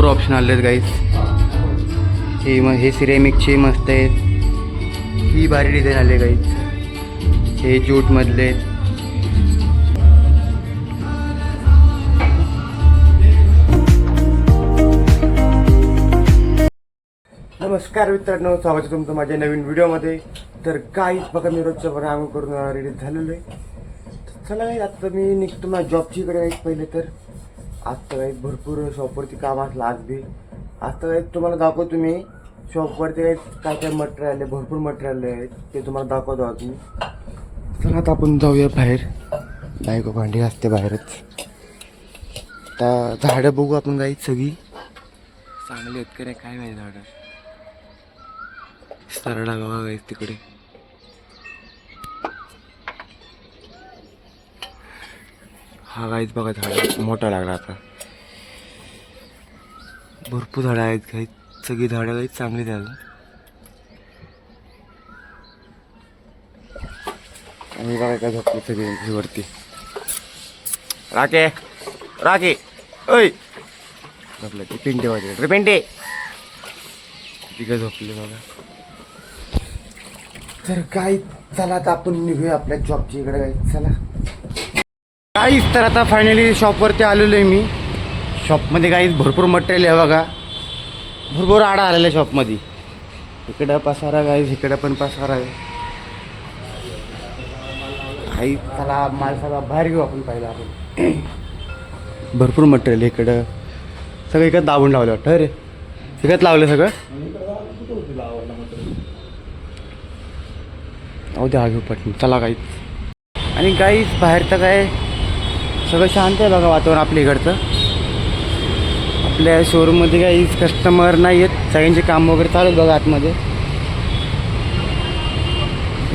Option आले आहेत guys. हे सिरेमिकचे मस्त आहेत. ही भारी डिझाईन आले गाईज. हे ज्यूट मधले आहेत. नमस्कार मित्रांनो, स्वागत आहे तुमचं माझ्या नवीन व्हिडिओमध्ये. तर काहीच बघा, मी रोजच्या बरं आंघोळ करून रेडी झालेलो आहे. चला गाईज, आता मी निघतो माझ्या जॉबची इकडे गाईज. पहिले तर आता गाईज भरपूर शॉपवरती काम असलं आज बी. आता गाईज तुम्हाला दाखवतो मी शॉपवरती गाईज काय काय मटेरियल आहे. भरपूर मटेरियल आहे, ते तुम्हाला दाखवतो आज मी. चला आता आपण जाऊया बाहेर. बायको भांडी असते बाहेरच. आता झाडं बघू आपण गाईज. सगळी चांगली आहेत का नाही काय माहिती. झाडं सरडा बघा गाईज तिकडे. हा गाईज बघा, झाड मोठा लागला आता. भरपूर झाडं आहेत गाईज. सगळी झाडं गाईज चांगली आहेत. आणि बघा काय झोपली सगळी वरती. राके राके ओय झोपलं ते पिंटे वाजले रे. पिंटे तिकडे झोपले बघा. तर काय, चला आता आपण निघूया आपल्या जॉबची इकडे. काय चला काहीच. तर आता फायनली शॉपवरती आलेलो आहे मी. शॉपमध्ये काहीच भरपूर मटेरियल आहे बघा. भरपूर आडा आलेला आहे शॉपमध्ये. इकडं पसारा गाईज, इकडं पण पसारा आहे. काही चला माल सगळा बाहेर घेऊ आपण पहिला. आपण भरपूर मटेरियल इकडं सगळं इकडं दाबून लावलं वाटतं रे. इकडं लावलं सगळं. अहो द्या घेऊ पटकन. चला काहीच. आणि काहीच बाहेर तर काय सगळं शांत आहे बघा वातावरण आपल्या इकडचं. आपल्या शोरूममध्ये काहीच कस्टमर नाही आहेत. सगळ्यांचे काम वगैरे चालू आहेत बघा आतमध्ये.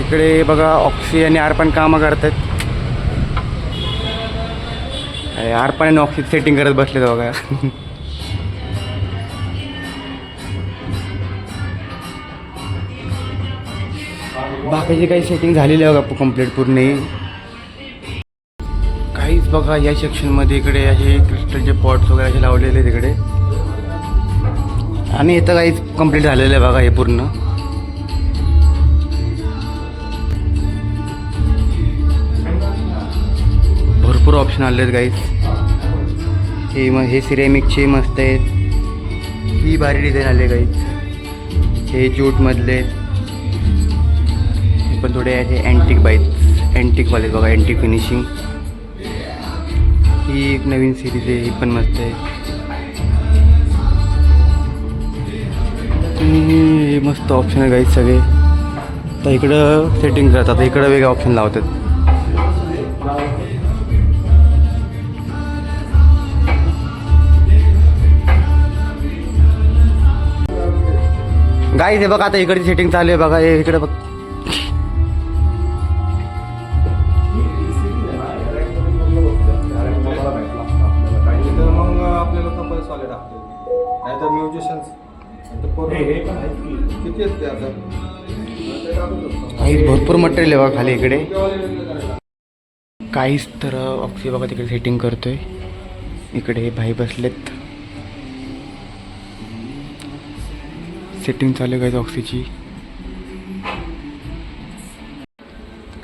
इकडे बघा ऑक्सी आणि आरपान कामं करतात. आरपान आणि ऑक्सी सेटिंग करत बसले बघा. बाकीची काही सेटिंग झालेली आहे बघा कंप्लीट पूर्ण. काहीच बघा या सेक्शनमध्ये इकडे असे क्रिस्टलचे पॉट्स वगैरे असे लावलेले तिकडे. आणि इथं काहीच कंप्लीट झालेलं आहे बघा हे पूर्ण. भरपूर ऑप्शन आले आहेत गाईज. हे सिरेमिकचे मस्त आहेत. ही भारी डिझाईन आले गाईज. हे ज्यूटमधले पण थोडे असे अँटिक बाईज. अँटिकवाले बघा, अँटिक फिनिशिंग. ही एक नवीन सिरीज आहे, ही पण मस्त आहे. हे मस्त ऑप्शन आहे गाईज सगळे. तर इकडं सेटिंग करतात, इकडं वेगळे ऑप्शन लावतात. गाईज हे बघा, आता इकडची सेटिंग चालू आहे बघा. हे इकडे बघ. भरपूर मटेरियल आहे बघा खाली इकडे. काहीच तर ऑक्सी बघा तिकडे सेटिंग करतोय. इकडे हे भाई बसलेत. सेटिंग चालू आहे ऑक्सीची.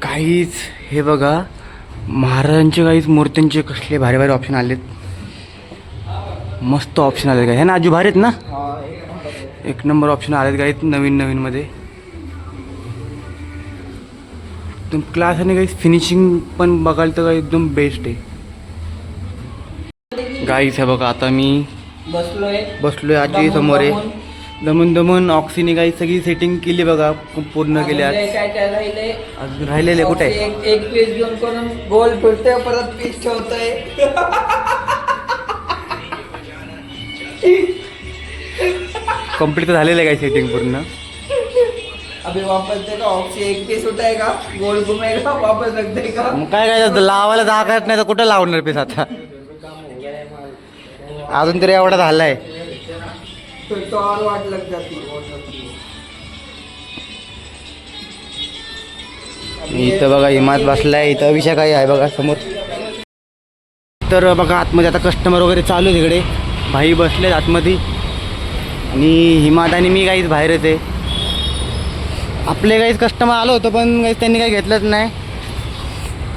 काहीच हे बघा महाराजांचे काहीच मूर्त्यांचे कसले भारी भारी ऑप्शन आलेत. मस्त ऑप्शन आले काय हे ना आजू भारी आहेत ना. एक नंबर ऑप्शन आलेत काही नवीन नवीनमध्ये. एकदम क्लास आणि काही फिनिशिंग पण बघायला तर काही एकदम बेस्ट आहे गाईस. हे बघा आता मी बसलोय आजी समोर आहे. दमून ऑक्सीने काही सगळी सेटिंग केली बघा, पूर्ण केली. अजून राहिलेले कुठे एक पीस घेऊन करून गोल फिरतोय, परत पीस ठेवतोय. कंप्लीट झालेलं आहे काही सेटिंग पूर्ण. अभी वापस देगा ऑक्सी. एक पीस उठाएगा, गोल घुमेगा, वापस रख देगा. मग काय लावायला जागा नाही तर कुठं लावणार पीस आता. अजून तरी एवढा झालाय. तो और वाट लग जाती. इथं बघा हिमात बसलाय. इथं विषय काही आहे बघा समोर. तर बघा आतमध्ये आता कस्टमर वगैरे चालू आहे तिकडे. भाई बसले आतमध्ये आणि हिमाद आणि मी काहीच बाहेरच आहे. आपले काहीच कस्टमर आलो होतो पण काहीच त्यांनी काही घेतलंच नाही.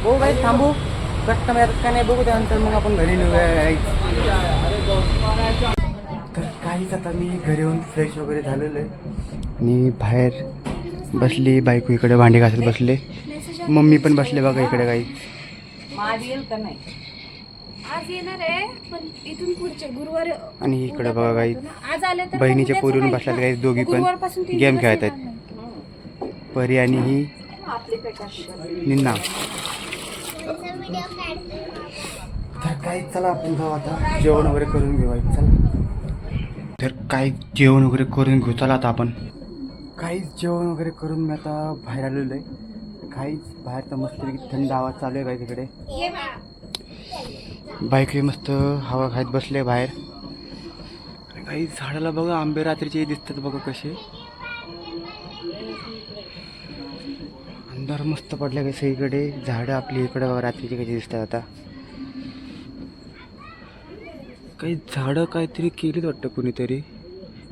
बघू काही थांबू कस्टमर येतात का नाही बघू, त्यानंतर मग आपण घरी निघूया. तर काहीच आता मी घरी येऊन फ्रेश वगैरे झालेलो आहे आणि बाहेर बसली बायको इकडे भांडी घासत बसले. मम्मी पण बसले बघा इकडे काही. आज येणार आहे पण इथून पुढचे गुरुवार. आणि इकडे बघा काही आज आले तर बहिणीच्या पोरीवरून बसल्यात काही दोघी पण गेम खेळत आहेत. परी आणि ही निन्ना. तर काही चला आपण जाऊ आता जेवण वगैरे करून घेऊ. चला तर काही जेवण वगैरे करून घेऊ. चला आता आपण काहीच जेवण वगैरे करून मी आता बाहेर आलेलो आहे. काहीच बाहेरचा मस्त थंड आवाज चालू आहे काही तिकडे. बाईक मस्त हवा खात बसले बाहेर. काही झाडाला बघा आंबे रात्रीचे दिसतात बघा कसे. अंधार मस्त पडले काही सगळीकडे. झाडं आपली इकडे बघा रात्रीचे कशी दिसतात आता. काही झाडं काहीतरी केलीच वाटतं कुणीतरी,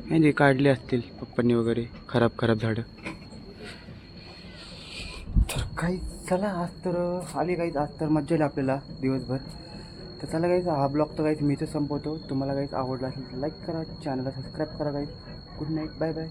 म्हणजे काढले असतील पप्पांनी वगैरे खराब झाडं. तर काही चला आज तर आली काहीच. आज तर मज्जा आली आपल्याला दिवसभर. तर चला काहीच हा ब्लॉग तर काहीच मी तर संपवतो. तुम्हाला काहीच आवडला असेल तर लाईक करा, चॅनलला सबस्क्राईब करा. काहीच गुड नाईट, बाय बाय.